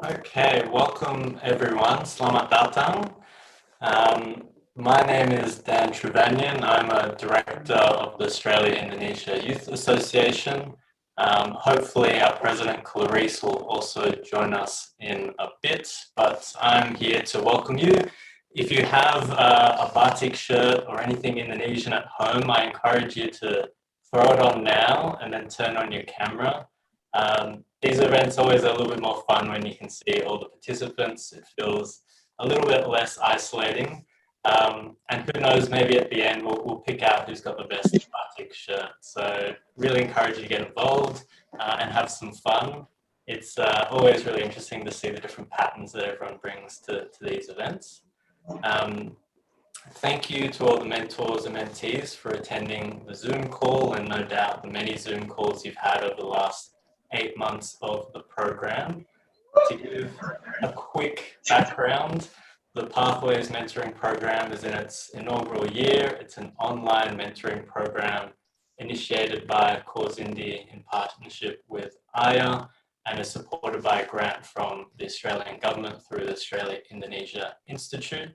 Okay, welcome everyone. Selamat datang. My name is Dan Trevanian. I'm a director of the Australia-Indonesia Youth Association. Hopefully our president Clarice will also join us in a bit, but I'm here to welcome you. If you have a batik shirt or anything Indonesian at home, I encourage you to throw it on now and then turn on your camera. These events are always a little bit more fun when you can see all the participants. It feels a little bit less isolating. And who knows, maybe at the end we'll pick out who's got the best batik shirt. So really encourage you to get involved and have some fun. It's always really interesting to see the different patterns that everyone brings to these events. Thank you to all the mentors and mentees for attending the Zoom call, and no doubt the many Zoom calls you've had over the last 8 months of the program. To give a quick background, the Pathways Mentoring Program is in its inaugural year. It's an online mentoring program initiated by CAUSINDY in partnership with AIYA and is supported by a grant from the Australian government through the Australia-Indonesia Institute.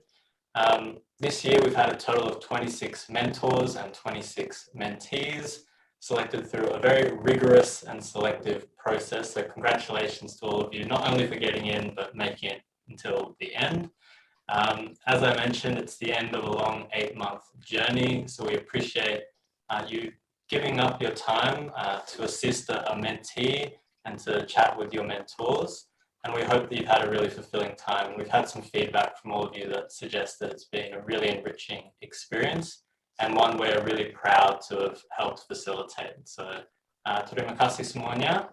This year we've had a total of 26 mentors and 26 mentees selected through a very rigorous and selective process. So congratulations to all of you, not only for getting in, but making it until the end. As I mentioned, it's the end of a long 8-month journey. So we appreciate you giving up your time to assist a mentee and to chat with your mentors. And we hope that you've had a really fulfilling time. We've had some feedback from all of you that suggests that it's been a really enriching experience and one we're really proud to have helped facilitate. So terima kasih semuanya,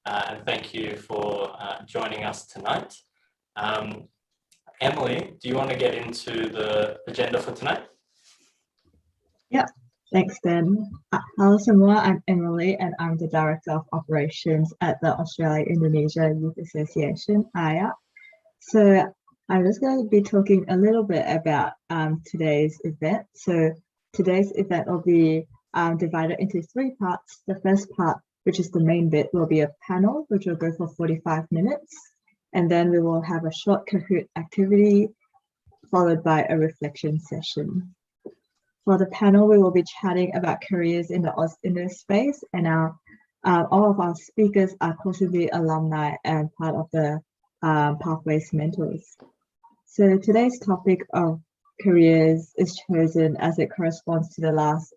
and thank you for joining us tonight. Emily, do you want to get into the agenda for tonight? Yeah, thanks, Dan. Hello semua, I'm Emily and I'm the Director of Operations at the Australia-Indonesia Youth Association, AIYA. So I'm just going to be talking a little bit about today's event. So today's event will be divided into 3 parts. The first part, which is the main bit, will be a panel, which will go for 45 minutes. And then we will have a short Kahoot activity, followed by a reflection session. For the panel, we will be chatting about careers in the Aus-Indo Space, and all of our speakers are CAUSINDY alumni and part of the Pathways mentors. So today's topic of careers is chosen as it corresponds to the last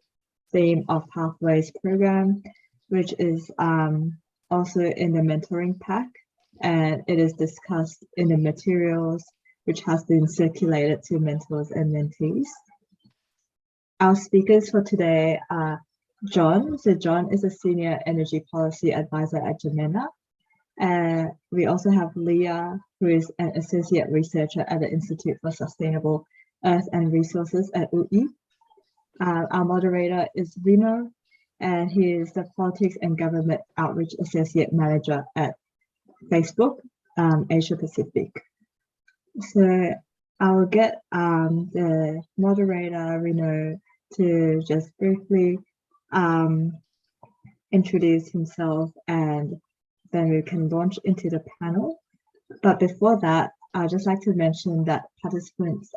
theme of Pathways program, which is also in the mentoring pack, and it is discussed in the materials which has been circulated to mentors and mentees. Our speakers for today are John. So John is a Senior Energy Policy Advisor at Jemena. We also have Leah, who is an Associate Researcher at the Institute for Sustainable Earth and Resources at UI. Our moderator is Rino, and he is the Politics and Government Outreach Associate Manager at Facebook, Asia Pacific. So I'll get the moderator, Rino, to just briefly introduce himself, and then we can launch into the panel. But before that, I'd just like to mention that participants,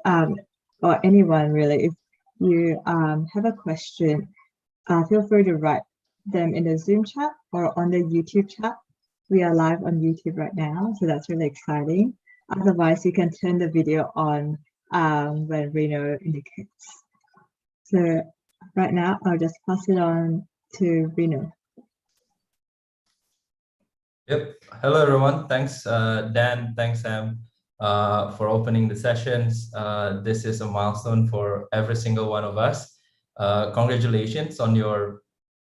or anyone really, if you have a question, feel free to write them in the Zoom chat or on the YouTube chat. We are live on YouTube right now, so that's really exciting. Otherwise, you can turn the video on when Reno indicates. So right now, I'll just pass it on to Reno. Yep. Hello, everyone. Thanks, Dan. Thanks, Sam, for opening the sessions. This is a milestone for every single one of us. Congratulations on your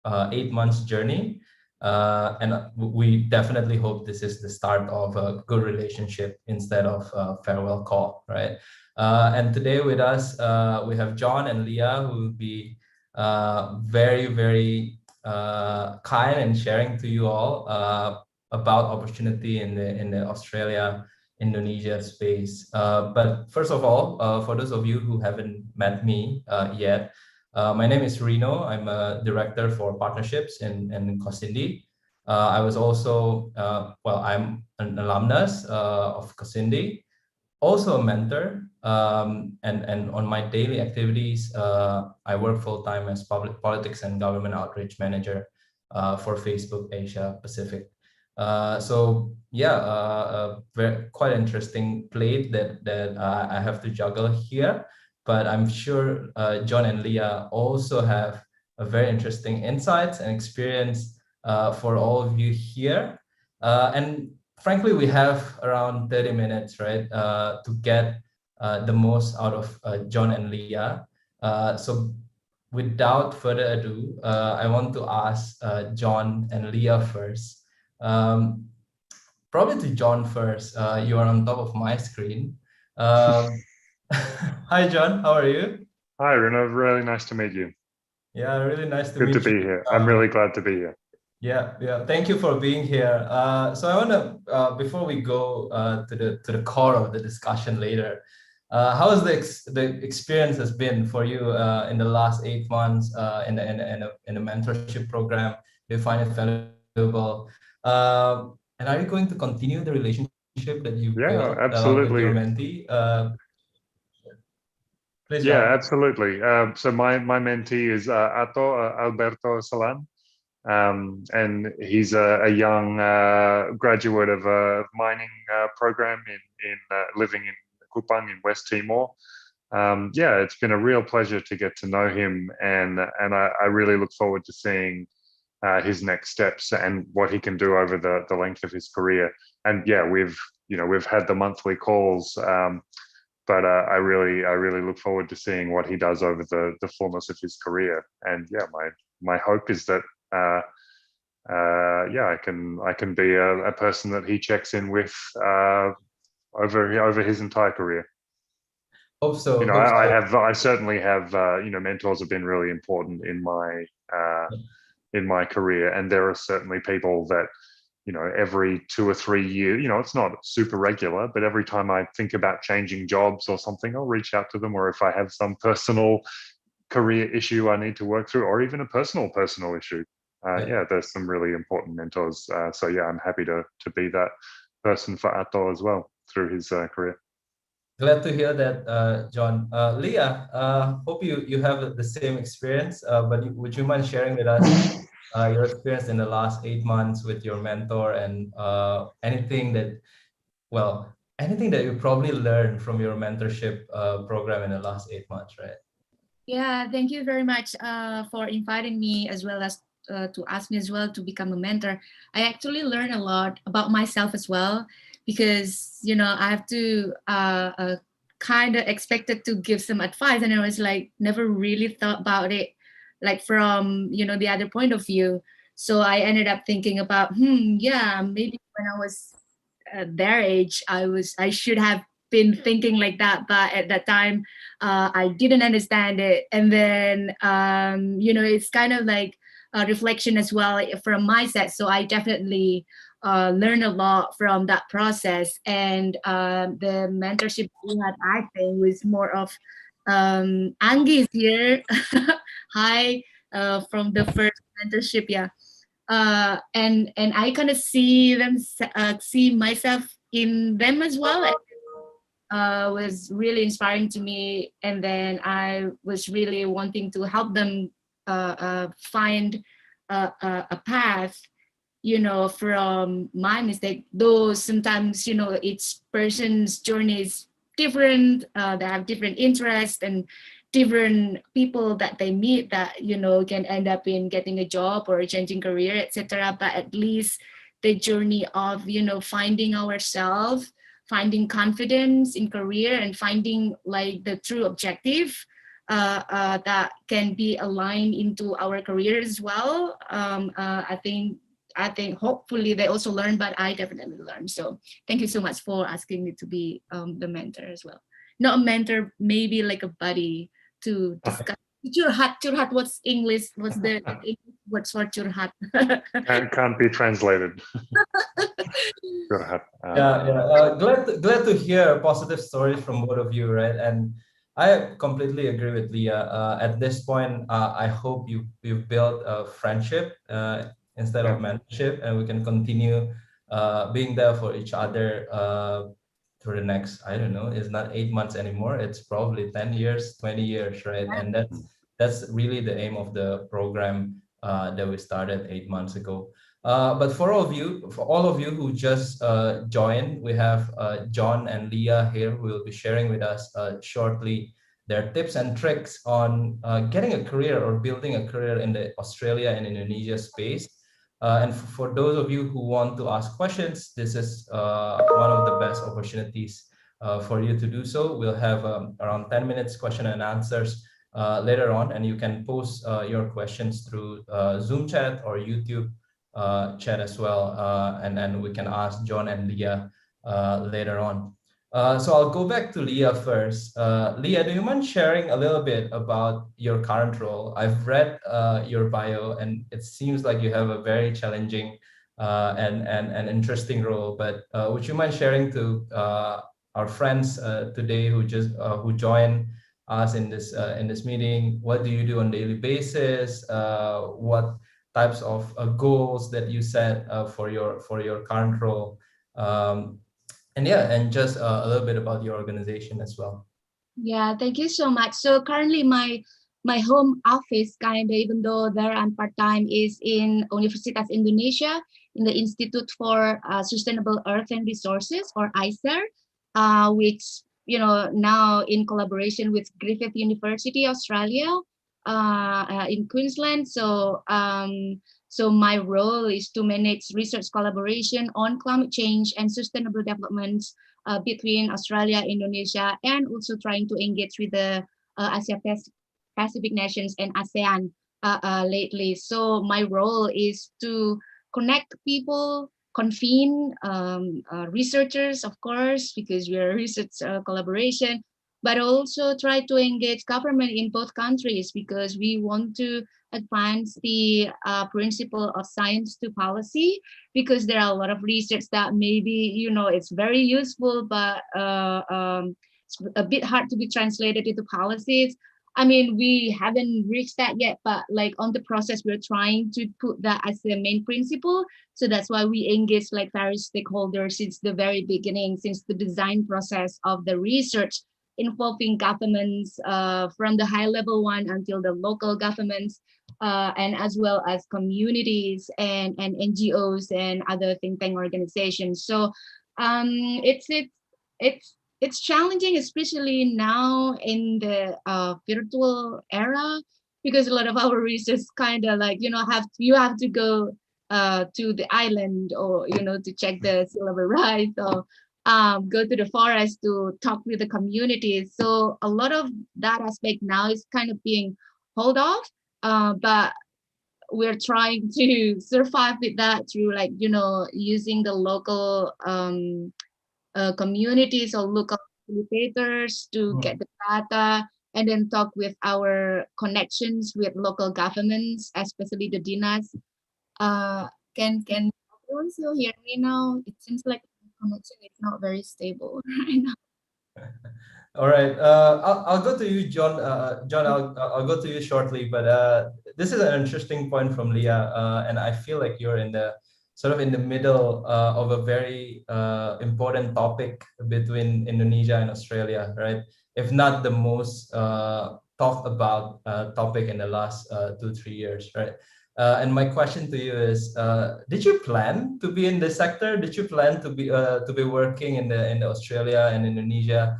8 months journey. And we definitely hope this is the start of a good relationship instead of a farewell call, right? And today with us, we have John and Leah, who will be very, very kind and sharing to you all about opportunity in the Australia-Indonesia space. But first of all, for those of you who haven't met me yet, my name is Reno. I'm a director for partnerships in CAUSINDY. I was also, well, I'm an alumnus of CAUSINDY, also a mentor, and on my daily activities, I work full-time as public politics and government outreach manager for Facebook Asia Pacific. So yeah, quite interesting plate that I have to juggle here, but I'm sure John and Leah also have a very interesting insights and experience for all of you here. And frankly, we have around 30 minutes, right, to get the most out of John and Leah. So without further ado, I want to ask John and Leah first. Probably to John first. You are on top of my screen. Hi, John. How are you? Hi, Reno. Really nice to meet you. Yeah, really nice to Good meet to be here. I'm really glad to be here. Yeah. Thank you for being here. So I want to, before we go to the core of the discussion later, how has the experience has been for you in the last 8 months in the mentorship program? Do you find it valuable? And are you going to continue the relationship that you built with your mentee? Please, yeah, John. absolutely. So my mentee is Alberto Salan, and he's a young graduate of a mining program in living in Kupang in West Timor. Yeah, it's been a real pleasure to get to know him, and I really look forward to seeing his next steps and what he can do over the length of his career. And yeah, we've had the monthly calls, but I really look forward to seeing what he does over the fullness of his career. And yeah, my hope is that yeah, I can be a person that he checks in with over his entire career. Hope so. You know, I certainly have mentors have been really important in my career, and there are certainly people that, every 2 or 3 years, it's not super regular, but every time I think about changing jobs or something, I'll reach out to them, or if I have some personal career issue I need to work through, or even a personal issue. Yeah, there's some really important mentors. So yeah, I'm happy to be that person for Ato as well through his career. Glad to hear that, John. Leah, hope you have the same experience, but would you mind sharing with us your experience in the last 8 months with your mentor, and anything that you probably learned from your mentorship program in the last 8 months, right? Yeah, thank you very much for inviting me, as well as to ask me as well to become a mentor. I actually learned a lot about myself as well, because I have to kind of expected to give some advice, and I was like never really thought about it like from the other point of view. So I ended up thinking about yeah, maybe when I was their age, I should have been thinking like that, but at that time I didn't understand it. And then it's kind of like a reflection as well from mindset. So I definitely learned a lot from that process. And the mentorship we had, I think, was more of Angie is here. Hi, from the first mentorship, yeah. And I kind of see them, see myself in them as well. Was really inspiring to me, and then I was really wanting to help them find a path you know, from my mistake, though sometimes, you know, each person's journey is different, they have different interests and different people that they meet that, you know, can end up in getting a job or changing career, etc. But at least the journey of, you know, finding ourselves, finding confidence in career and finding like the true objective that can be aligned into our career as well. I think hopefully they also learn, but I definitely learned. So thank you so much for asking me to be the mentor as well. Not a mentor, maybe like a buddy to discuss. Curhat, what's English? What's the English words for curhat? Can't be translated. Glad to hear positive stories from both of you, right? And I completely agree with Leah. At this point, I hope you've built a friendship instead of mentorship, and we can continue being there for each other for the next, I don't know, it's not 8 months anymore. It's probably 10 years, 20 years, right? And that's really the aim of the program that we started 8 months ago. But for all of you who just joined, we have John and Leah here who will be sharing with us shortly their tips and tricks on getting a career or building a career in the Australia and Indonesia space. And for those of you who want to ask questions, this is one of the best opportunities for you to do so. We'll have around 10 minutes question and answers later on, and you can post your questions through Zoom chat or YouTube chat as well, and then we can ask John and Leah later on. So I'll go back to Leah first. Leah, do you mind sharing a little bit about your current role? I've read your bio, and it seems like you have a very challenging and interesting role. But would you mind sharing to our friends today who join us in this meeting? What do you do on a daily basis? What types of goals that you set for your current role? And just a little bit about your organization as well. Yeah, thank you so much. So currently my home office, kind of, even though there I'm part-time, is in Universitas Indonesia in the Institute for Sustainable Earth and Resources, or ISER, which, you know, now in collaboration with Griffith University, Australia, in Queensland. So my role is to manage research collaboration on climate change and sustainable developments between Australia, Indonesia, and also trying to engage with the Asia Pacific nations and ASEAN lately. So my role is to connect people, convene researchers, of course, because we are a research collaboration, but also try to engage government in both countries because we want to advance the principle of science to policy, because there are a lot of research that maybe, you know, it's very useful, but it's a bit hard to be translated into policies. I mean, we haven't reached that yet, but like on the process, we're trying to put that as the main principle. So that's why we engage like various stakeholders since the very beginning, since the design process of the research, involving governments from the high level one until the local governments, and as well as communities and NGOs and other think tank organizations. So it's challenging, especially now in the virtual era, because a lot of our research kind of like, you know, you have to go to the island, or, you know, to check the sea level rise, or go to the forest to talk with the community. So a lot of that aspect now is kind of being held off, but we're trying to survive with that through, like, you know, using the local communities or local facilitators to get the data, and then talk with our connections with local governments, especially the dinas. Can everyone still hear me now? It seems like the connection is not very stable right now. All right, I'll go to you, John. John, I'll go to you shortly, but this is an interesting point from Leah, and I feel like you're in the sort of in the middle of a very important topic between Indonesia and Australia, right? If not the most talked about topic in the last 2-3 years, right? And my question to you is, did you plan to be in this sector? Did you plan to be working in the Australia and Indonesia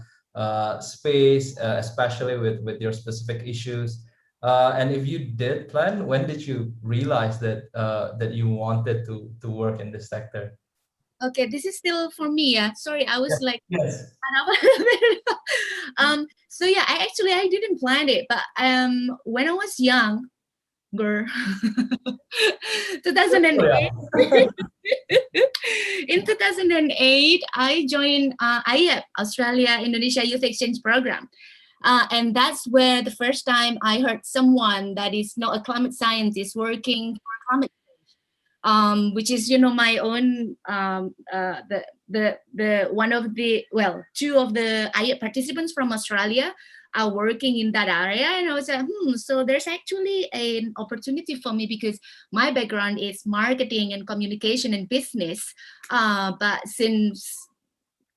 space, especially with your specific issues? And if you did plan, when did you realize that that you wanted to work in this sector? Okay, this is still for me. Yeah, sorry, I was like, yes. So yeah, I didn't plan it, but when I was young, girl, 2008. In 2008, I joined AIYA, Australia-Indonesia Youth Exchange Program. And that's where the first time I heard someone that is not a climate scientist working for climate change, which is, you know, my own, the one of the, well, two of the AIYA participants from Australia are working in that area. And I was like, so there's actually an opportunity for me because my background is marketing and communication and business. But since,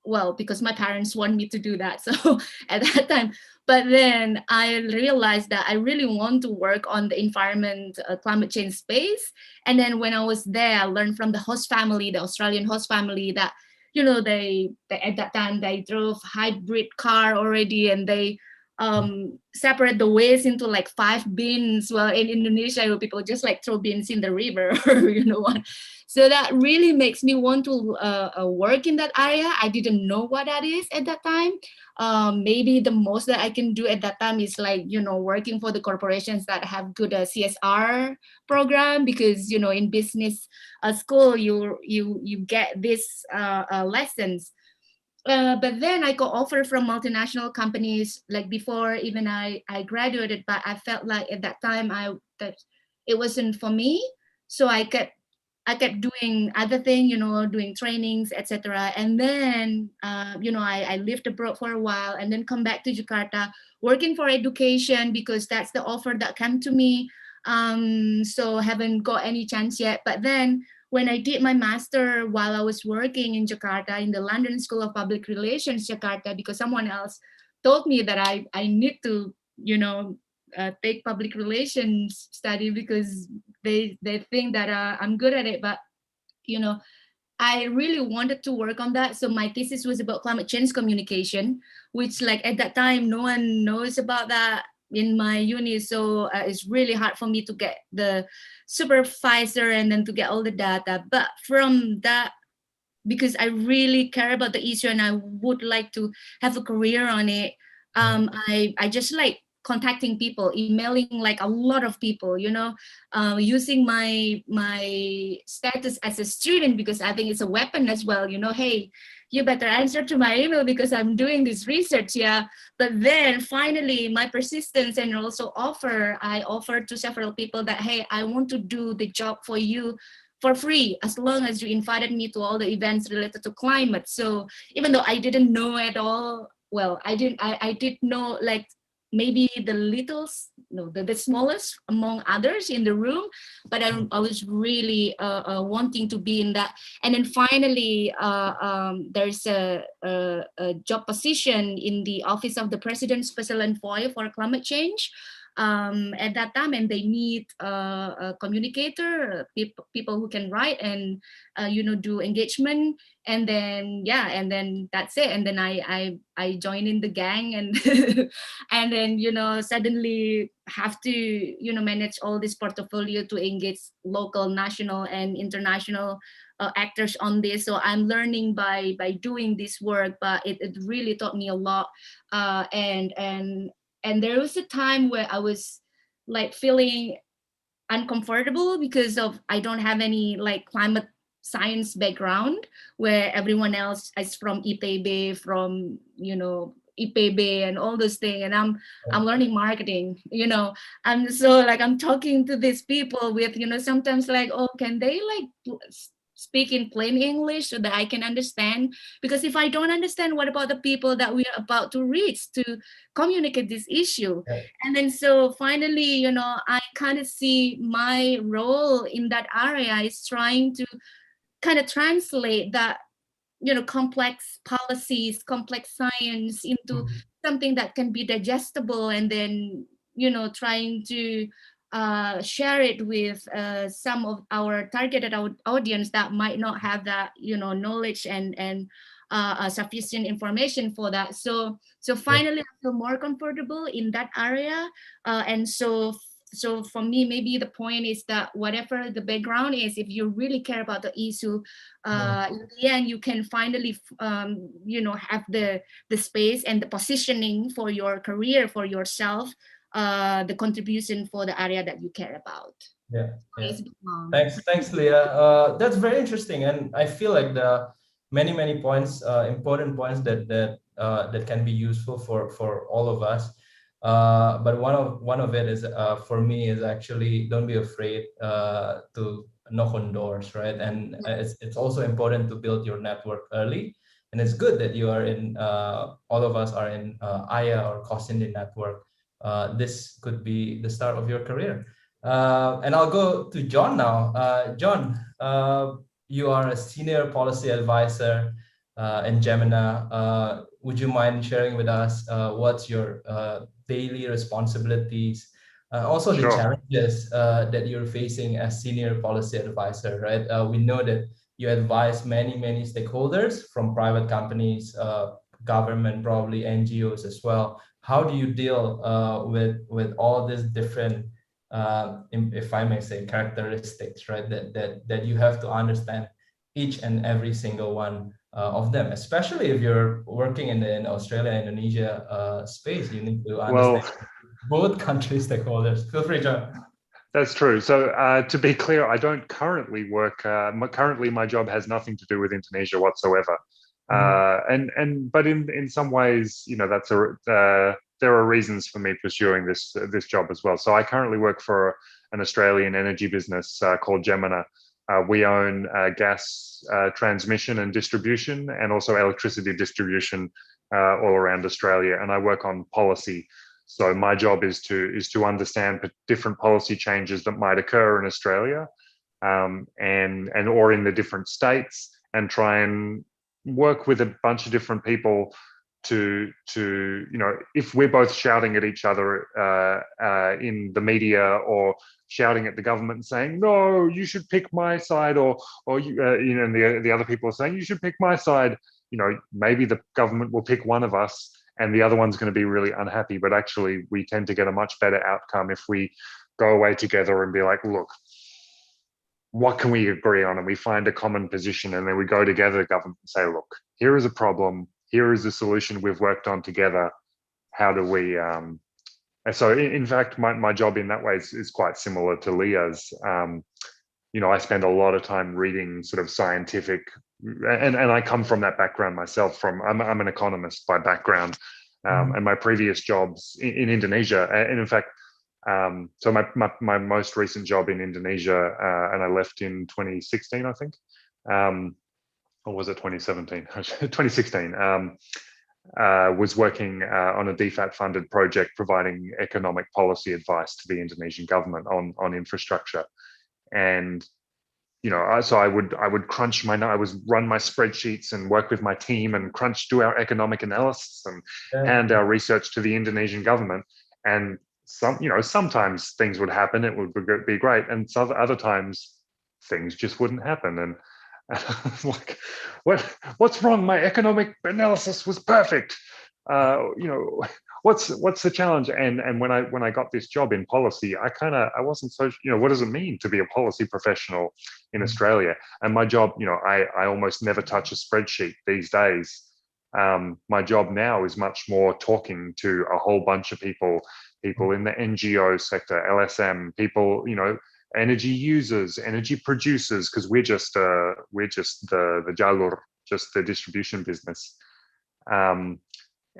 well, because my parents want me to do that. So at that time, but then I realized that I really want to work on the environment, climate change space. And then when I was there, I learned from the host family, the Australian host family, that, you know, they at that time, they drove hybrid car already, and they separate the waste into like 5 bins. Well, in Indonesia, people just like throw bins in the river, you know what? So that really makes me want to work in that area. I didn't know what that is at that time. Maybe the most that I can do at that time is like, you know, working for the corporations that have good CSR program, because, you know, in business school, you get this lessons. But then I got offer from multinational companies like before even I graduated, but I felt like at that time that it wasn't for me. So I kept doing other things, you know, doing trainings, etc. And then, you know, I lived abroad for a while and then come back to Jakarta, working for education because that's the offer that came to me. So haven't got any chance yet. But then when I did my master while I was working in Jakarta in the London School of Public Relations, Jakarta, because someone else told me that I need to, you know, take public relations study because they think that I'm good at it. But, you know, I really wanted to work on that. So my thesis was about climate change communication, which like at that time, no one knows about that in my uni. So it's really hard for me to get the supervisor and then to get all the data. But from that, because I really care about the issue and I would like to have a career on it, I just like contacting people, emailing like a lot of people, you know, using my status as a student, because I think it's a weapon as well, you know, hey, you better answer to my email because I'm doing this research, yeah. But then finally my persistence and also I offered to several people that, hey, I want to do the job for you for free, as long as you invited me to all the events related to climate. So even though I didn't know at all, well, I did know like maybe the smallest among others in the room, but I was really wanting to be in that. And then finally, there's a job position in the Office of the President Special Envoy for Climate Change. At that time, and they need a communicator, people who can write and you know, do engagement. And then and then that's it. And then I joined in the gang, and and then, you know, suddenly have to, you know, manage all this portfolio to engage local, national, and international actors on this. So I'm learning by doing this work, but it really taught me a lot. And there was a time where I was like feeling uncomfortable because of I don't have any like climate science background, where everyone else is from IPB, from, you know, IPB and all those things, and I'm learning marketing, you know. And so like I'm talking to these people with, you know, sometimes like, oh, can they like speak in plain English so that I can understand? Because if I don't understand, what about the people that we are about to reach to communicate this issue? And then so finally, you know, I kind of see my role in that area is trying to kind of translate that, you know, complex policies, complex science into something that can be digestible, and then, you know, trying to share it with some of our targeted audience that might not have that, knowledge and sufficient information for that. So finally, I feel more comfortable in that area, and so for me, maybe the point is that whatever the background is, if you really care about the issue, in the end, you can finally, have the space and the positioning for your career, for yourself, the contribution for the area that you care about. Yeah. Thanks, Leah. That's very interesting, and I feel like the many points, important points that can be useful for all of us. But one of it is for me is actually don't be afraid to knock on doors, right? And it's also important to build your network early. And it's good that you are in, all of us are in AIYA or CAUSINDY network. This could be the start of your career. And I'll go to John now. John, you are a senior policy advisor in Gemini. Would you mind sharing with us what's your daily responsibilities, also the challenges that you're facing as senior policy advisor, right? We know that you advise many stakeholders from private companies, government, probably NGOs as well. How do you deal with all these different, if I may say, characteristics, right? That you have to understand each and every single one of them, especially if you're working in the Australia-Indonesia space. You need to understand both country stakeholders. Feel free, John. That's true. So to be clear, I don't currently work. Currently, my job has nothing to do with Indonesia whatsoever. But in some ways, that's there are reasons for me pursuing this job as well. So I currently work for an Australian energy business called Gemini. We own gas transmission and distribution, and also electricity distribution all around Australia. And I work on policy. So my job is to understand different policy changes that might occur in Australia, and or in the different states, and try and work with a bunch of different people to if we're both shouting at each other in the media, or shouting at the government and saying, no, you should pick my side, or and the other people are saying you should pick my side, maybe the government will pick one of us and the other one's going to be really unhappy. But actually, we tend to get a much better outcome if we go away together and be like, look, what can we agree on? And we find a common position, and then we go together, the government, and say, look, here is a problem. Here is a solution we've worked on together. How do we... So in fact, my job in that way is quite similar to Leah's. I spend a lot of time reading sort of scientific, and I come from that background myself. I'm an economist by background, and my previous jobs in Indonesia, and in fact, so my most recent job in Indonesia, and I left in 2016, I think, or was it 2017? 2016. Was working on a DFAT-funded project providing economic policy advice to the Indonesian government on infrastructure. And so I would crunch I would run my spreadsheets and work with my team and do our economic analysis and hand our research to the Indonesian government. And sometimes things would happen, it would be great, and some other times things just wouldn't happen. And like, what's wrong? My economic analysis was perfect. What's the challenge? And when I got this job in policy, I wasn't so, what does it mean to be a policy professional in Australia? And my job, I almost never touch a spreadsheet these days. My job now is much more talking to a whole bunch of people in the NGO sector, LSM, people, energy users, energy producers, because we're just the jalur, just the distribution business.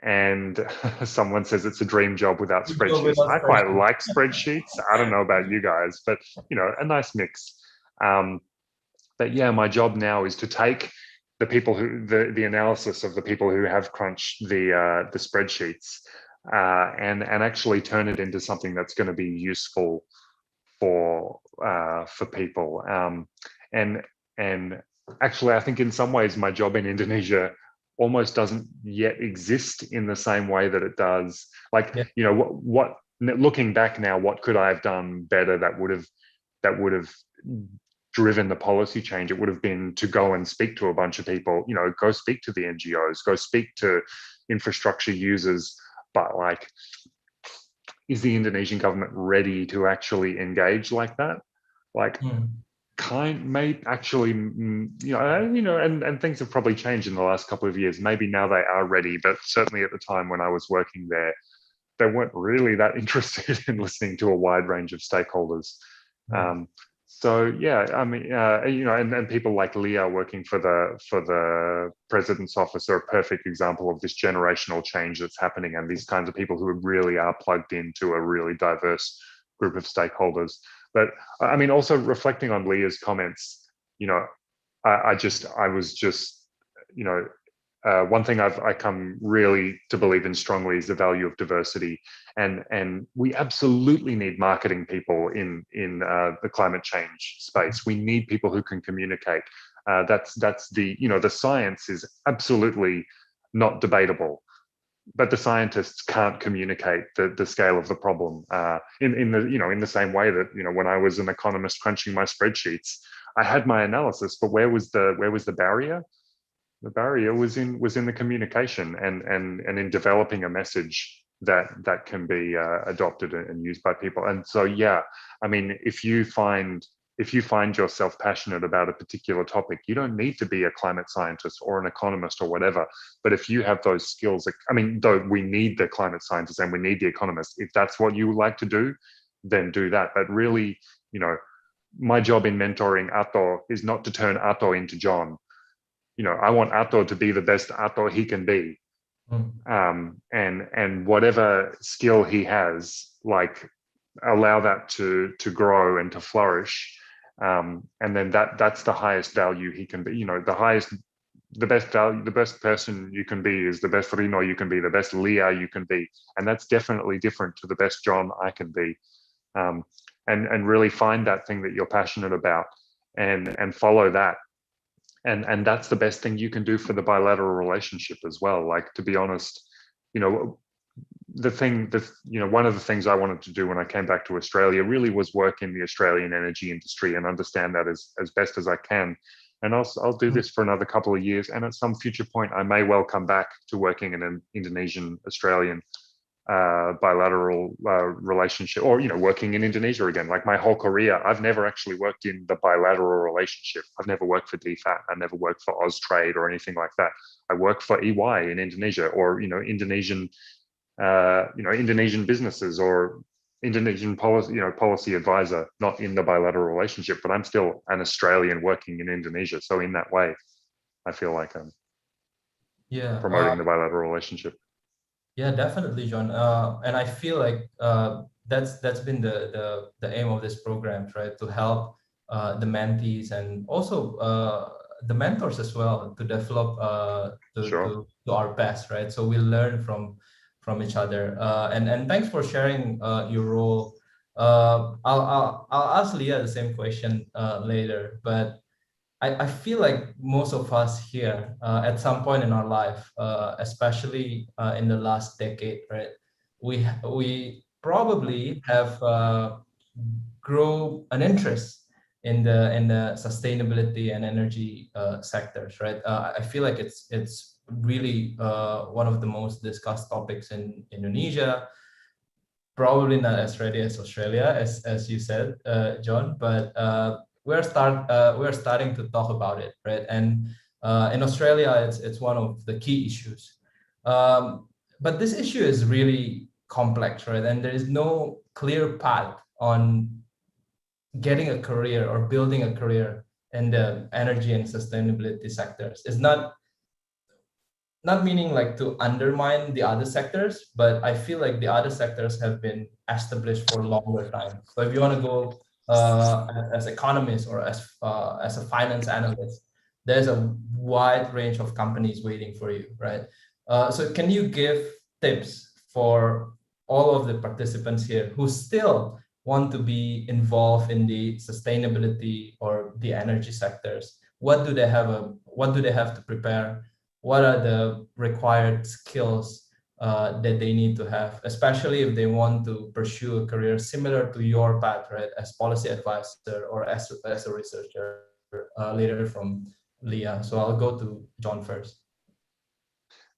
And someone says it's a dream job without spreadsheets. I quite like spreadsheets. I don't know about you guys, but a nice mix. But yeah, my job now is to take the people the analysis of the people who have crunched the spreadsheets, and actually turn it into something that's going to be useful for people. And actually, I think in some ways my job in Indonesia almost doesn't yet exist in the same way that it does. Like, what looking back now, what could I have done better that would have driven the policy change? It would have been to go and speak to a bunch of people, you know, go speak to the NGOs, go speak to infrastructure users. But like, is the Indonesian government ready to actually engage like that? Like, may actually, and things have probably changed in the last couple of years. Maybe now they are ready, but certainly at the time when I was working there, they weren't really that interested in listening to a wide range of stakeholders. So yeah, I mean, and people like Leah working for the president's office are a perfect example of this generational change that's happening, and these kinds of people who really are plugged into a really diverse group of stakeholders. But I mean, also reflecting on Leah's comments, you know, I was just, you know, one thing I come really to believe in strongly is the value of diversity, and we absolutely need marketing people in the climate change space. We need people who can communicate. That's the, you know, the science is absolutely not debatable, but the scientists can't communicate the scale of the problem in the same way that, you know, when I was an economist crunching my spreadsheets, I had my analysis, but where was the barrier? The barrier was in the communication and in developing a message that can be adopted and used by people. And so, yeah, I mean, if you find yourself passionate about a particular topic, you don't need to be a climate scientist or an economist or whatever. But if you have those skills, I mean, though we need the climate scientists and we need the economists, if that's what you like to do, then do that. But really, you know, my job in mentoring Ato is not to turn Ato into John. You know, I want Ato to be the best Ato he can be. And whatever skill he has, like, allow that to grow and to flourish. And then that's the highest value he can be. You know, the best value, the best person you can be is the best Rino you can be, the best Leah you can be. And that's definitely different to the best John I can be. And really find that thing that you're passionate about and follow that. And that's the best thing you can do for the bilateral relationship as well. Like, to be honest, you know, one of the things I wanted to do when I came back to Australia really was work in the Australian energy industry and understand that as best as I can. And I'll do this for another couple of years. And at some future point, I may well come back to working in an Indonesian-Australian bilateral relationship, or, you know, working in Indonesia again. Like, my whole career, I've never actually worked in the bilateral relationship. I've never worked for DFAT. I never worked for Austrade or anything like that. I worked for EY in Indonesia, or, you know, Indonesian businesses, or Indonesian policy advisor, not in the bilateral relationship, but I'm still an Australian working in Indonesia. So in that way, I feel like I'm promoting the bilateral relationship. Yeah, definitely, John. And I feel like that's been the aim of this program, right? To help the mentees and also the mentors as well to develop to our best, right? So we learn from each other. And thanks for sharing your role. I'll ask Leah the same question later, but I feel like most of us here at some point in our life, especially in the last decade, right, we probably have grown an interest in the sustainability and energy sectors, right? I feel like it's really one of the most discussed topics in Indonesia. Probably not as ready as Australia, as you said, John, but we're starting to talk about it, right? And in Australia, it's one of the key issues. But this issue is really complex, right? And there is no clear path on getting a career or building a career in the energy and sustainability sectors. It's not meaning like to undermine the other sectors, but I feel like the other sectors have been established for a longer time. So if you want to go as economist or as a finance analyst, there's a wide range of companies waiting for you, right? So can you give tips for all of the participants here who still want to be involved in the sustainability or the energy sectors? What do they have to prepare? What are the required skills that they need to have, especially if they want to pursue a career similar to your path, right, as policy advisor or as a researcher, later from Leah. So I'll go to John first.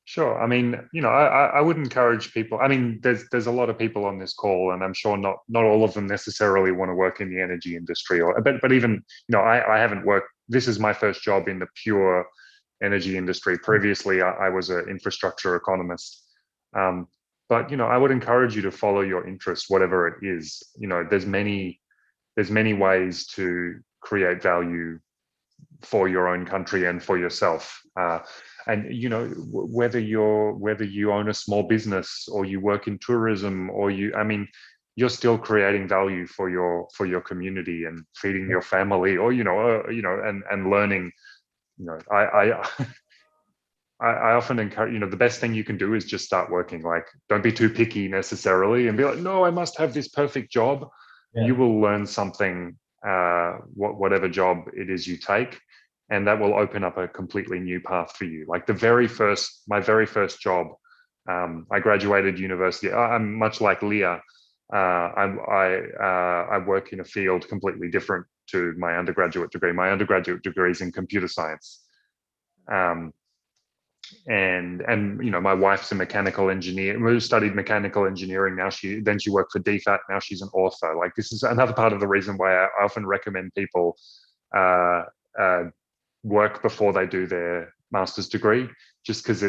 Sure. I mean, you know, I would encourage people. I mean, there's a lot of people on this call, and I'm sure not all of them necessarily want to work in the energy industry, but even, you know, I haven't worked. This is my first job in the pure energy industry. Previously, I was an infrastructure economist. But you know, I would encourage you to follow your interest, whatever it is. You know, there's many ways to create value for your own country and for yourself. And you know, whether you own a small business or you work in tourism or I mean, you're still creating value for your community and feeding your family, or you know, and learning. You know, I often encourage, you know, the best thing you can do is just start working. Like, don't be too picky necessarily and be like, no, I must have this perfect job. Yeah. You will learn something, whatever job it is you take, and that will open up a completely new path for you. Like my very first job, I graduated university. I'm much like Leah. I work in a field completely different to my undergraduate degree. My undergraduate degree is in computer science. And you know, my wife's a mechanical engineer who studied mechanical engineering. Now she worked for DFAT. Now she's an author. Like, this is another part of the reason why I often recommend people work before they do their master's degree, just because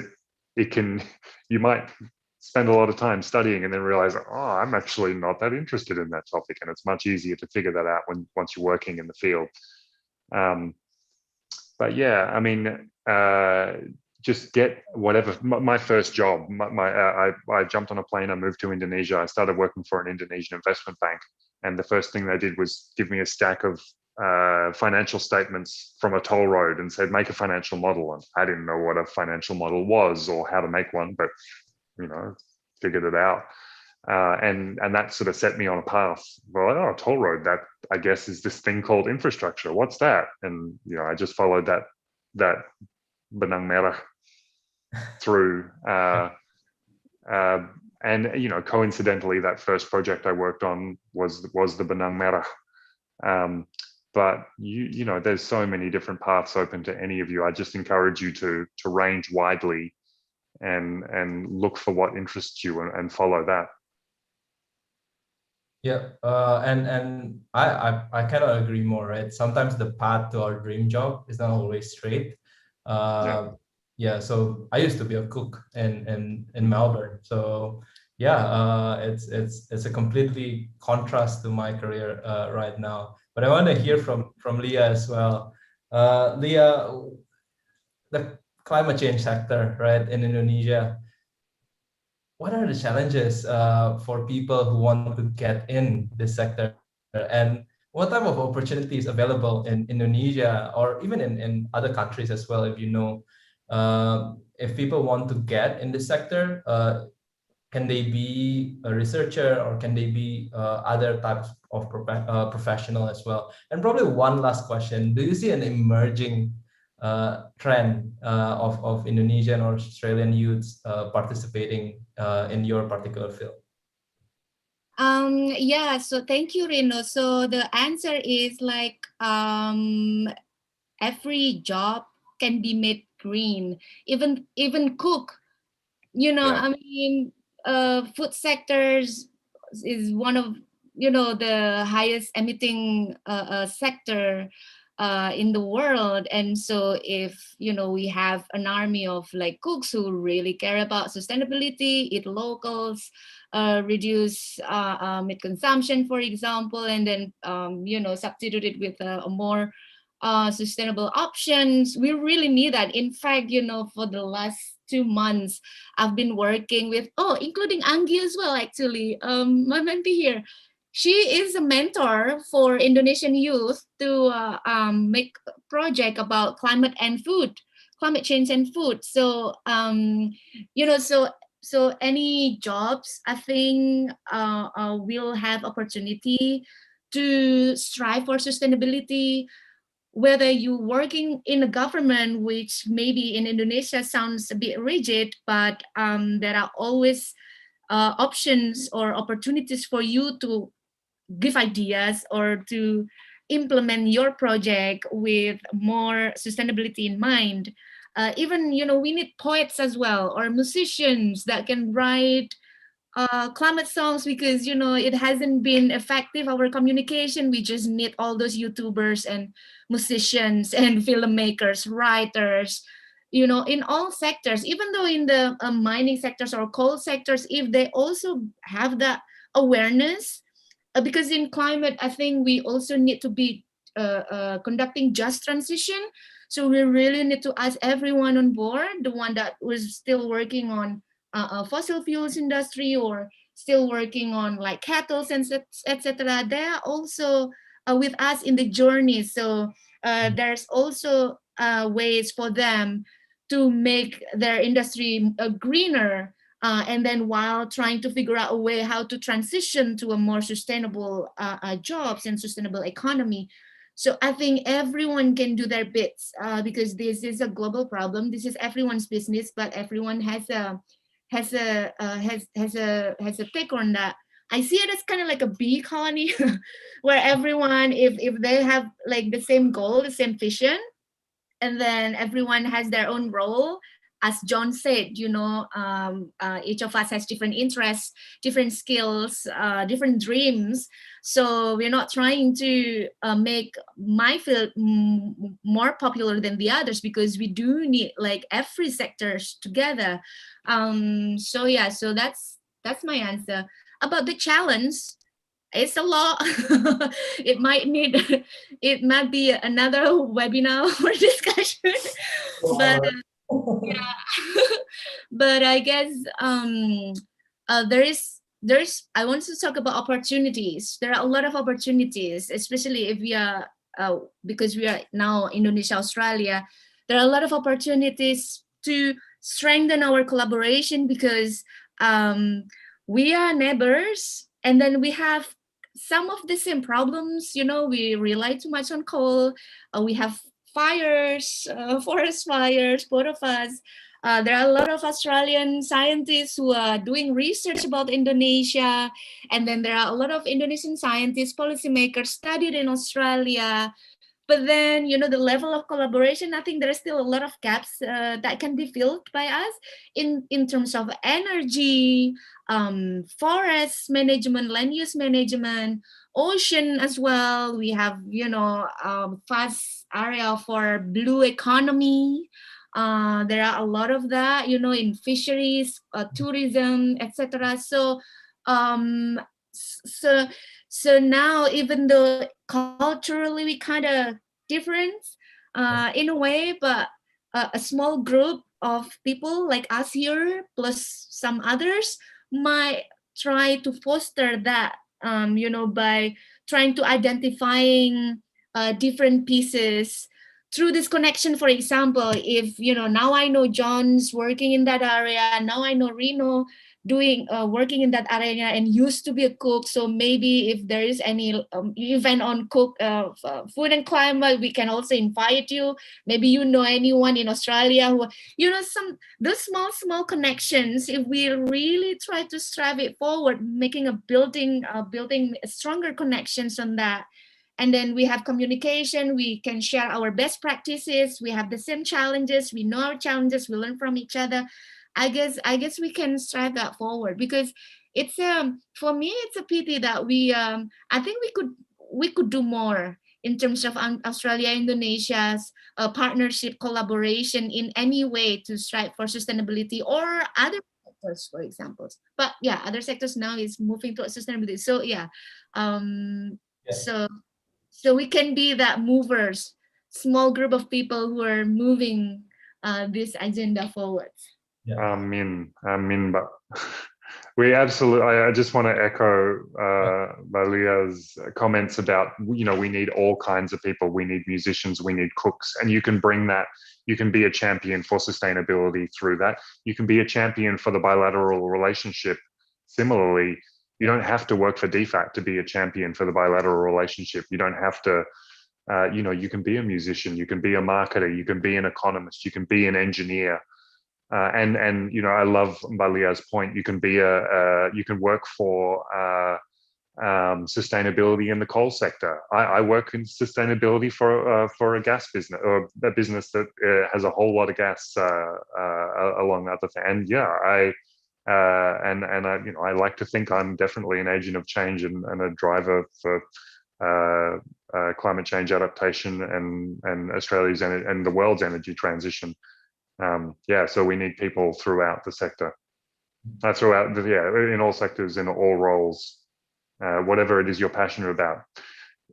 you might spend a lot of time studying and then realize, oh, I'm actually not that interested in that topic, and it's much easier to figure that out once you're working in the field. But yeah, I mean, just get whatever. My first job, I jumped on a plane, I moved to Indonesia, I started working for an Indonesian investment bank, and the first thing they did was give me a stack of financial statements from a toll road and said, make a financial model. And I didn't know what a financial model was or how to make one, but you know, figured it out. And that sort of set me on a path. Well, oh, toll road, that I guess is this thing called infrastructure. What's that? And you know, I just followed that benang merah through. And you know, coincidentally, that first project I worked on was the benang merah. But you know, there's so many different paths open to any of you. I just encourage you to range widely and look for what interests you and follow that. Yeah, and I cannot agree more, right? Sometimes the path to our dream job is not always straight. Yeah, so I used to be a cook in Melbourne. So yeah, it's a completely contrast to my career right now. But I want to hear from Leah as well. Leah, the climate change sector, right, in Indonesia, what are the challenges for people who want to get in this sector, and what type of opportunities available in Indonesia or even in other countries as well, if you know, if people want to get in this sector, can they be a researcher or can they be other types of professional as well? And probably one last question, do you see an emerging trend of Indonesian or Australian youths participating in your particular field? Yeah, so thank you, Rino. So the answer is like every job can be made green, even cook. You know, Yeah. I mean, food sectors is one of, you know, the highest emitting sector in the world. And so if, you know, we have an army of like cooks who really care about sustainability, eat locals, reduce meat consumption, for example, and then, you know, substitute it with a more sustainable options, we really need that. In fact, you know, for the last 2 months, I've been working with, including Anggi as well, actually, my mentee here. She is a mentor for Indonesian youth to make a project about climate change and food. So, you know, so any jobs, I think, will have opportunity to strive for sustainability whether you're working in a government, which maybe in Indonesia sounds a bit rigid, but there are always options or opportunities for you to give ideas or to implement your project with more sustainability in mind. Even, we need poets as well, or musicians that can write climate songs, because it hasn't been effective, our communication. We just need all those YouTubers and musicians and filmmakers, writers, in all sectors, even though in the mining sectors or coal sectors, if they also have that awareness, because in climate, I think we also need to be conducting just transition. So we really need to ask everyone on board, the one that was still working on fossil fuels industry or still working on like cattle and etc. They are also with us in the journey. So there's also ways for them to make their industry greener, and then while trying to figure out a way how to transition to a more sustainable jobs and sustainable economy. So I think everyone can do their bits, because this is a global problem. This is everyone's business, but everyone has a take on that. I see it as kind of like a bee colony, where everyone, if they have like the same goal, the same vision, and then everyone has their own role. As John said, each of us has different interests, different skills, different dreams. So we're not trying to make my field more popular than the others, because we do need like every sectors together. So yeah, so that's my answer. About the challenge, it's a lot. It might be another webinar or discussion, but yeah. But I guess there's I want to talk about opportunities. There are a lot of opportunities, especially if we are because we are now Indonesia, Australia. There are a lot of opportunities to strengthen our collaboration, because we are neighbors, and then we have some of the same problems. We rely too much on coal. We have fires, forest fires, both of us. There are a lot of Australian scientists who are doing research about Indonesia. And then there are a lot of Indonesian scientists, policymakers studied in Australia. But then, the level of collaboration, I think there is still a lot of gaps that can be filled by us in terms of energy, forest management, land use management, ocean as well. We have, vast area for blue economy. There are a lot of that, in fisheries, tourism, etc. So now, even though culturally we kind of different in a way, but a small group of people like us here plus some others might try to foster that, by trying to identifying different pieces through this connection. For example, if now I know John's working in that area, now I know Reno doing working in that area and used to be a cook, so maybe if there is any event on cook food and climate, we can also invite you. Maybe anyone in Australia who some those small connections. If we really try to strive it forward, making building stronger connections on that. And then we have communication, we can share our best practices, we have the same challenges, we know our challenges, we learn from each other. I guess we can strive that forward, because it's for me it's a pity that we I think we could do more in terms of Australia-Indonesia's partnership collaboration in any way to strive for sustainability, or other sectors, for example. But yeah, other sectors now is moving towards sustainability. So yeah, so we can be that movers, small group of people who are moving this agenda forward. Amin, but we absolutely. I just want to echo Valia's comments about we need all kinds of people. We need musicians, we need cooks, and you can bring that. You can be a champion for sustainability through that. You can be a champion for the bilateral relationship. Similarly, you don't have to work for DFAT to be a champion for the bilateral relationship. You don't have to You know, you can be a musician, you can be a marketer, you can be an economist, you can be an engineer. And you know, I love Mbalia's point. You can be you can work for sustainability in the coal sector. I work in sustainability for a gas business, or a business that has a whole lot of gas along other things. And yeah, I you know, I like to think I'm definitely an agent of change and a driver for climate change adaptation and Australia's and the world's energy transition. Yeah, so we need people throughout the sector, in all sectors, in all roles. Whatever it is you're passionate about,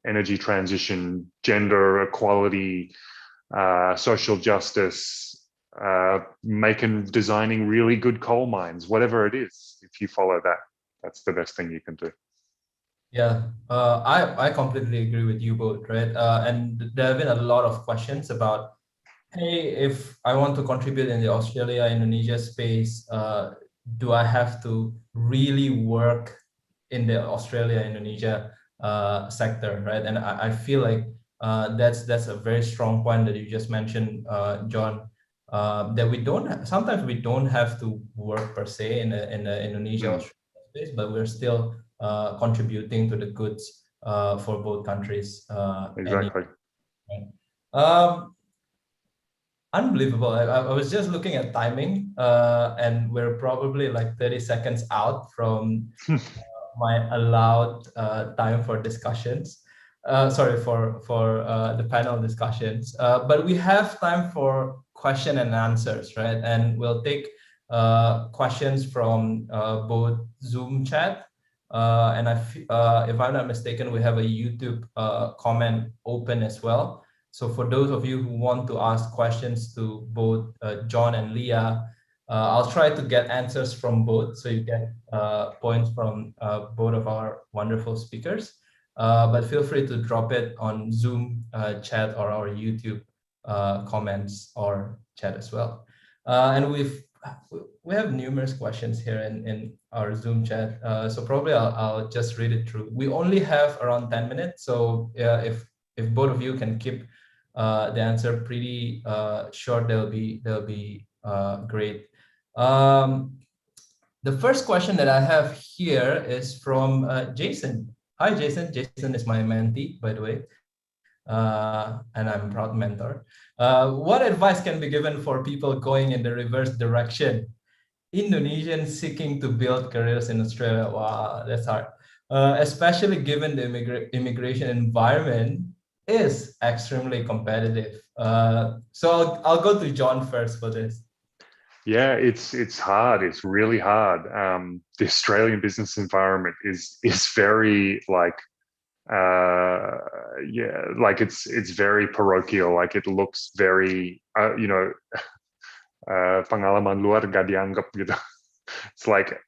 energy transition, gender equality, social justice, designing really good coal mines, whatever it is, if you follow that, that's the best thing you can do. Yeah, I completely agree with you both, right? And there have been a lot of questions about, hey, if I want to contribute in the Australia-Indonesia space, do I have to really work in the Australia-Indonesia sector, right? And I feel like that's a very strong point that you just mentioned, John, that sometimes we don't have to work per se in the Indonesia space, but we're still contributing to the goods for both countries. Exactly. Unbelievable. I was just looking at timing, and we're probably like 30 seconds out from my allowed time for discussions. Sorry, for the panel discussions. But we have time for question and answers, right? And we'll take questions from both Zoom chat, and if I'm not mistaken, we have a YouTube comment open as well. So for those of you who want to ask questions to both John and Leah, I'll try to get answers from both, so you get points from both of our wonderful speakers. But feel free to drop it on Zoom chat or our YouTube comments or chat as well. And we have numerous questions here in our Zoom chat, so probably I'll just read it through. We only have around 10 minutes, so if both of you can keep the answer pretty short, they'll be great. The first question that I have here is from Jason. Hi, Jason. Jason is my mentee, by the way, and I'm a proud mentor. What advice can be given for people going in the reverse direction? Indonesians seeking to build careers in Australia. Wow, that's hard. Especially given the immigration environment is extremely competitive. So I'll go to John first for this. Yeah, it's hard. It's really hard. The Australian business environment is very like it's very parochial. Like it looks very you know, pengalaman luar gak dianggap gitu. It's like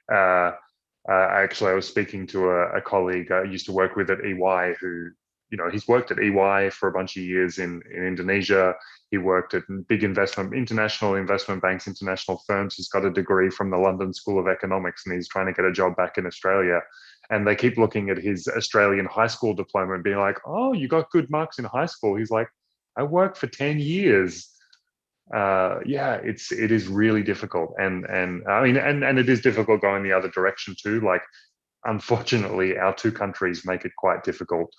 actually I was speaking to a colleague I used to work with at EY who, you know, he's worked at EY for a bunch of years in Indonesia. He worked at big international investment banks, international firms. He's got a degree from the London School of Economics, and he's trying to get a job back in Australia. And they keep looking at his Australian high school diploma and being like, "Oh, you got good marks in high school." He's like, "I worked for 10 years." Yeah, it is really difficult, and I mean, and it is difficult going the other direction too. Like, unfortunately, our two countries make it quite difficult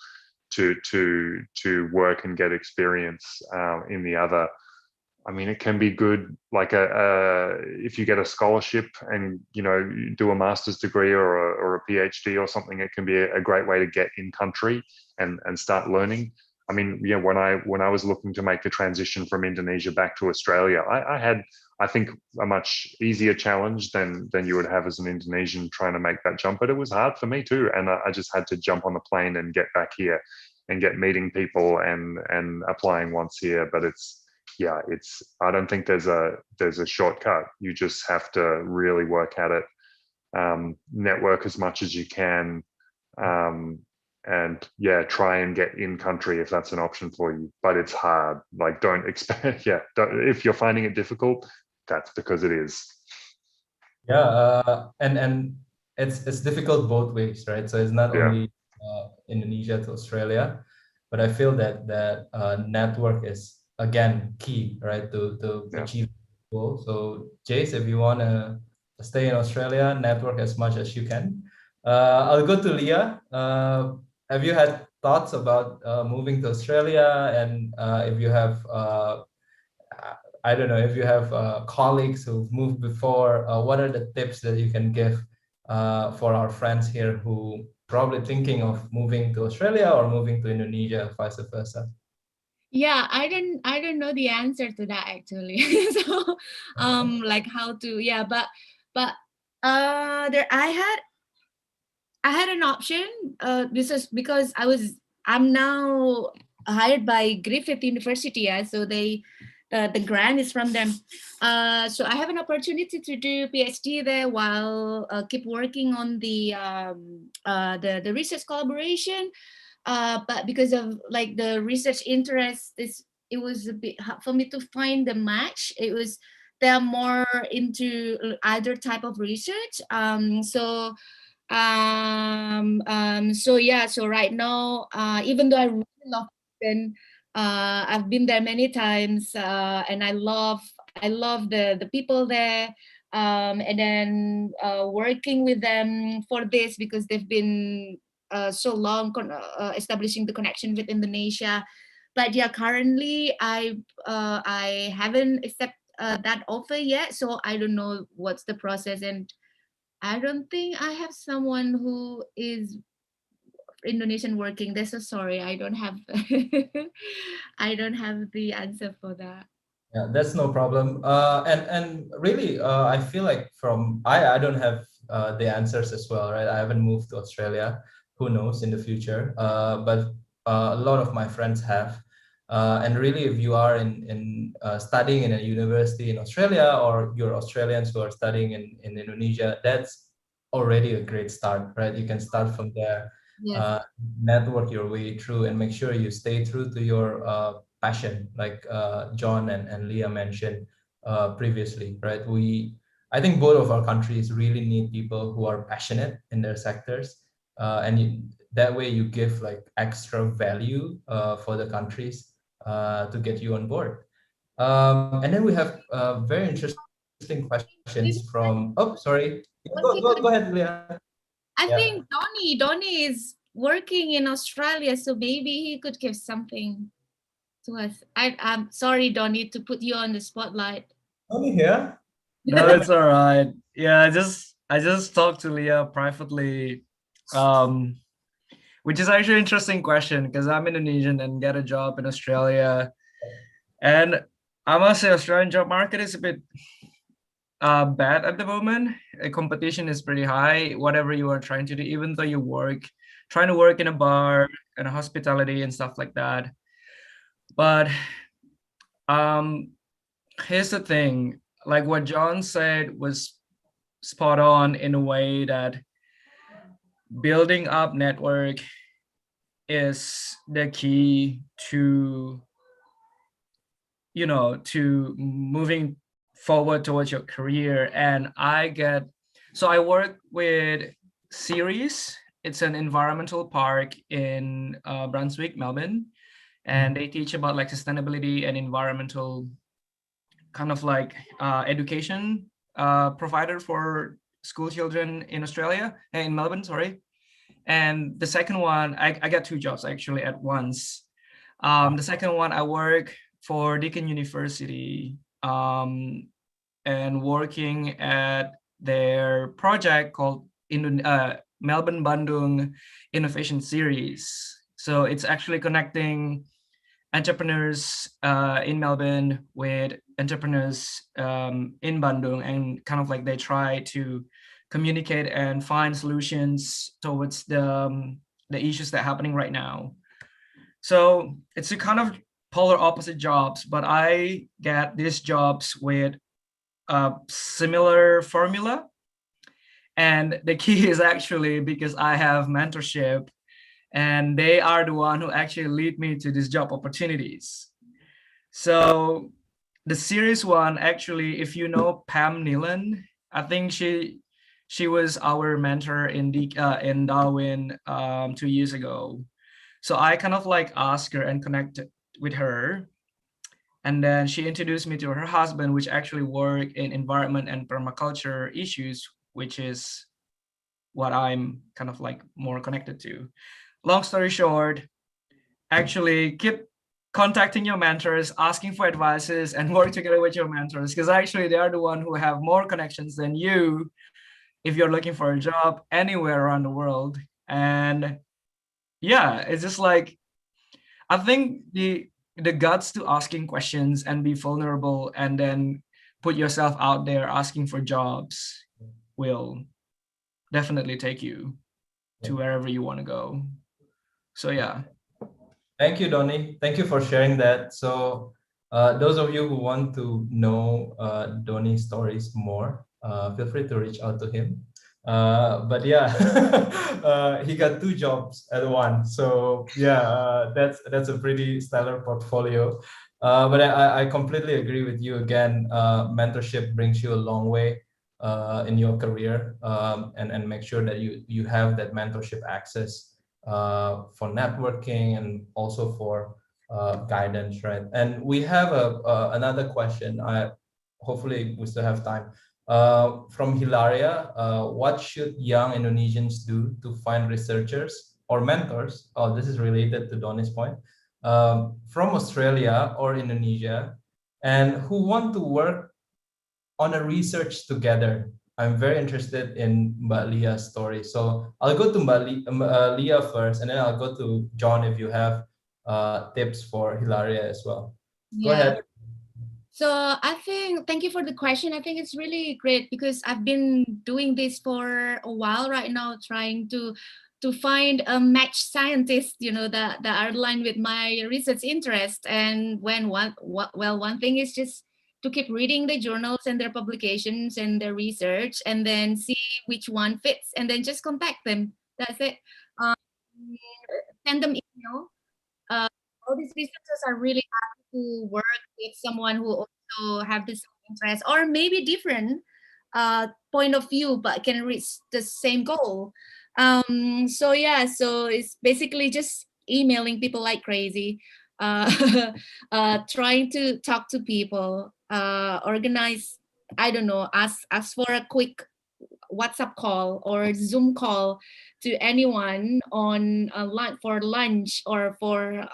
to work and get experience in the other. I mean, it can be good, like if you get a scholarship and, you know, you do a master's degree or a PhD or something, it can be a great way to get in country and start learning. I mean, yeah, when I was looking to make the transition from Indonesia back to Australia, I had, I think, a much easier challenge than you would have as an Indonesian trying to make that jump. But it was hard for me too, and I just had to jump on the plane and get back here and get meeting people and applying once here. But I don't think there's a shortcut. You just have to really work at it, network as much as you can. And yeah, try and get in country if that's an option for you, but it's hard. Like, don't expect, if you're finding it difficult, that's because it is. Yeah, and it's difficult both ways, right? So it's not only Indonesia to Australia. but I feel that network is again key, right, to achieve the goal. So Jace, if you want to stay in Australia, network as much as you can. I'll go to Leah. Have you had thoughts about moving to Australia, and if you have I don't know if you have colleagues who've moved before, what are the tips that you can give for our friends here who probably thinking of moving to Australia or moving to Indonesia, vice versa? Yeah, I don't know the answer to that actually. So like how to, yeah, but there I had an option because I'm now hired by Griffith University, yeah, so they the grant is from them. So I have an opportunity to do PhD there while keep working on the research collaboration. But because of like the research interest, it was a bit hard for me to find the match. They're more into either type of research. So yeah, so right now, even though I really love Brisbane, I've been there many times, and I love the people there, and then working with them for this because they've been so long establishing the connection with Indonesia. But yeah, currently I haven't accepted that offer yet, so I don't know what's the process, and I don't think I have someone who is Indonesian working there. So sorry, I don't have I don't have the answer for that. Yeah, that's no problem. And really, I feel like I don't have the answers as well, right? I haven't moved to Australia. Who knows in the future? But a lot of my friends have. And really, if you are in studying in a university in Australia, or you're Australians who are studying in Indonesia, that's already a great start, right? You can start from there, Yes. network your way through, and make sure you stay true to your passion, like John and Leah mentioned previously, right? I think both of our countries really need people who are passionate in their sectors, that way you give like extra value for the countries to get you on board. And then we have very interesting questions from. Oh, sorry. Go ahead, Leah. I Yeah. think Donnie is working in Australia, so maybe he could give something to us. I'm sorry, Donnie, to put you on the spotlight. Donnie here? No, it's all right. Yeah, I just talked to Leah privately, which is actually an interesting question because I'm Indonesian and get a job in Australia, and I must say Australian job market is a bit bad at the moment. Competition is pretty high. Whatever you are trying to do, even though you trying to work in a bar and a hospitality and stuff like that. But here's the thing, like what John said was spot on in a way that building up network is the key to, you know, to moving forward towards your career. And I work with Ceres. It's an environmental park in Brunswick, Melbourne, and they teach about like sustainability and environmental kind of like education provider for school children in Australia, in Melbourne, sorry. And the second one, I got two jobs actually at once. The second one, I work for Deakin University and working at their project called Melbourne Bandung Innovation Series. So it's actually connecting entrepreneurs in Melbourne with entrepreneurs in Bandung, and kind of like they try to communicate and find solutions towards the issues that are happening right now. So it's a kind of polar opposite jobs, but I get these jobs with a similar formula. And the key is actually because I have mentorship, and they are the one who actually lead me to these job opportunities. So the Ceres one, actually, if you know Pam Nealon, I think she was our mentor in Darwin 2 years ago. So I kind of like asked her and connected with her. And then she introduced me to her husband, which actually work in environment and permaculture issues, which is what I'm kind of like more connected to. Long story short, actually keep contacting your mentors, asking for advices, and work together with your mentors, because actually they are the one who have more connections than you if you're looking for a job anywhere around the world. And yeah, it's just like, I think the guts to asking questions and be vulnerable and then put yourself out there asking for jobs will definitely take you to wherever you want to go. So yeah. Thank you, Donny. Thank you for sharing that. So those of you who want to know Donny's stories more, feel free to reach out to him. But yeah, he got 2 jobs at once. So yeah, that's a pretty stellar portfolio. But I completely agree with you again. Mentorship brings you a long way in your career, and make sure that you have that mentorship access for networking and also for guidance, right? And we have another question. Hopefully we still have time. From Hilaria, what should young Indonesians do to find researchers or mentors? Oh, this is related to Donny's point. From Australia or Indonesia, and who want to work on a research together. I'm very interested in Mbak Leah's story. So I'll go to Leah first, and then I'll go to John if you have tips for Hilaria as well. Go ahead. So I think, thank you for the question. I think it's really great because I've been doing this for a while right now, trying to find a match scientist, you know, that are aligned with my research interest. And when one thing is just to keep reading the journals and their publications and their research, and then see which one fits, and then just contact them. That's it. Send them email. All these researchers are really happy to work with someone who also have the same interest or maybe different point of view, but can reach the same goal. So yeah, so it's basically just emailing people like crazy, trying to talk to people, organize, I don't know, ask for a quick WhatsApp call or Zoom call to anyone on for lunch or for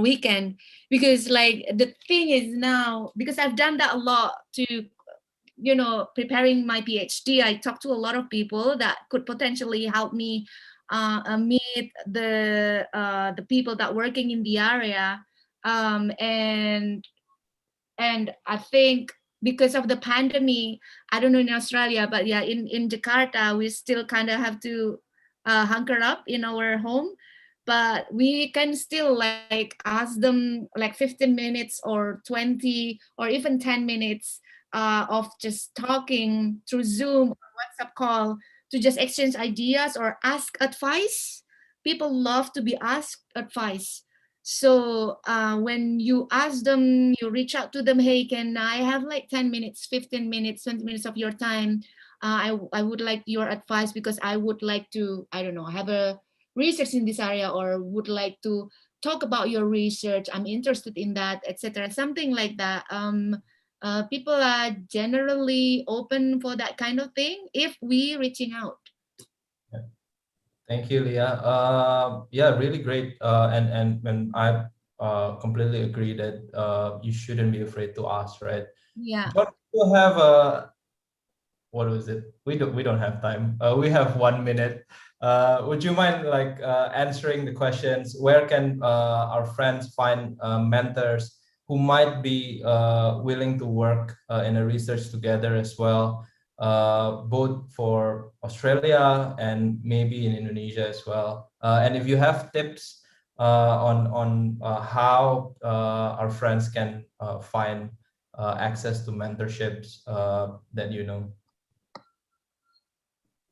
weekend, because like the thing is now, because I've done that a lot to, you know, preparing my PhD, I talked to a lot of people that could potentially help me meet the people that working in the area, and I think because of the pandemic, I don't know in Australia, but yeah, in Jakarta, we still kind of have to hunker up in our home, but we can still like ask them like 15 minutes or 20 or even 10 minutes of just talking through Zoom or WhatsApp call to just exchange ideas or ask advice. People love to be asked advice. So when you ask them, you reach out to them, hey, can I have like 10 minutes, 15 minutes, 20 minutes of your time? I would like your advice because I would like to, I don't know, have a research in this area or would like to talk about your research. I'm interested in that, etc. Something like that. People are generally open for that kind of thing if we reaching out. Thank you, Leah. Yeah, really great. And I completely agree that you shouldn't be afraid to ask, right? Yeah. But we have what was it? We don't have time. We have 1 minute. Would you mind like answering the questions? Where can our friends find mentors who might be willing to work in a research together as well, both for Australia and maybe in Indonesia as well? And if you have tips on how our friends can find access to mentorships that you know.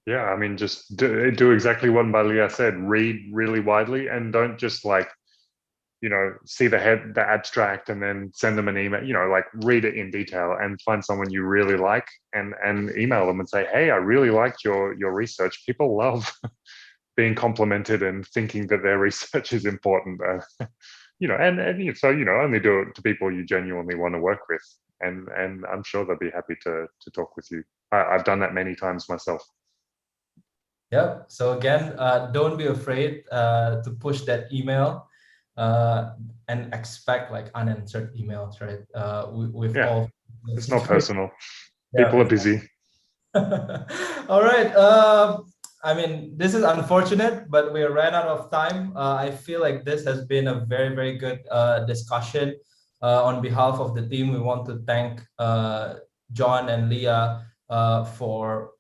Yeah, I mean, just do exactly what Balia said. Read really widely, and don't just like, you know, see the abstract and then send them an email. You know, like read it in detail and find someone you really like and email them and say, hey, I really liked your research. People love being complimented and thinking that their research is important. And so only do it to people you genuinely want to work with, and I'm sure they'll be happy to talk with you. I've done that many times myself. Yep. So again, don't be afraid to push that email and expect like unanswered emails, right? We've all. It's not personal. Yeah, people are busy. All right. I mean, this is unfortunate, but we ran out of time. I feel like this has been a very, very good discussion. On behalf of the team, we want to thank John and Leah for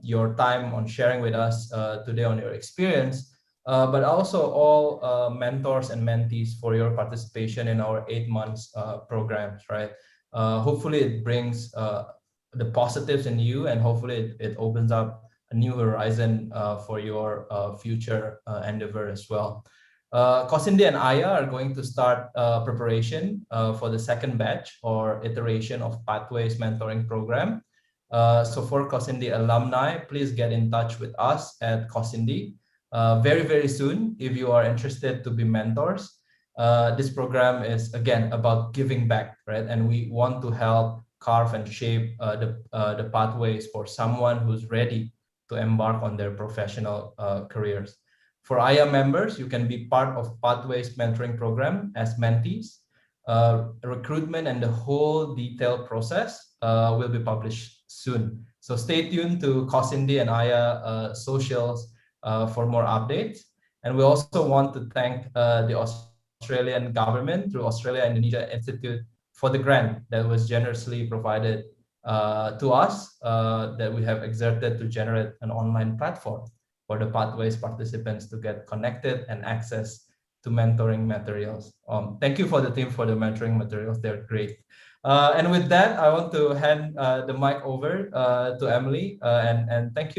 your time on sharing with us today on your experience, but also all mentors and mentees for your participation in our 8 months programs, right? Hopefully it brings the positives in you, and hopefully it opens up a new horizon for your future endeavor as well. CAUSINDY and AIYA are going to start preparation for the second batch or iteration of Pathways Mentoring Program. So for CAUSINDY alumni, please get in touch with us at CAUSINDY very, very soon if you are interested to be mentors. This program is, again, about giving back, right? And we want to help carve and shape the pathways for someone who's ready to embark on their professional careers. For AIYA members, you can be part of Pathways Mentoring Program as mentees. Recruitment and the whole detailed process will be published soon. So stay tuned to CAUSINDY and AIYA socials for more updates. And we also want to thank the Australian government through Australia-Indonesia Institute for the grant that was generously provided to us that we have exerted to generate an online platform for the Pathways participants to get connected and access to mentoring materials. Thank you for the team for the mentoring materials. They're great. And with that, I want to hand the mic over to Emily, and thank you.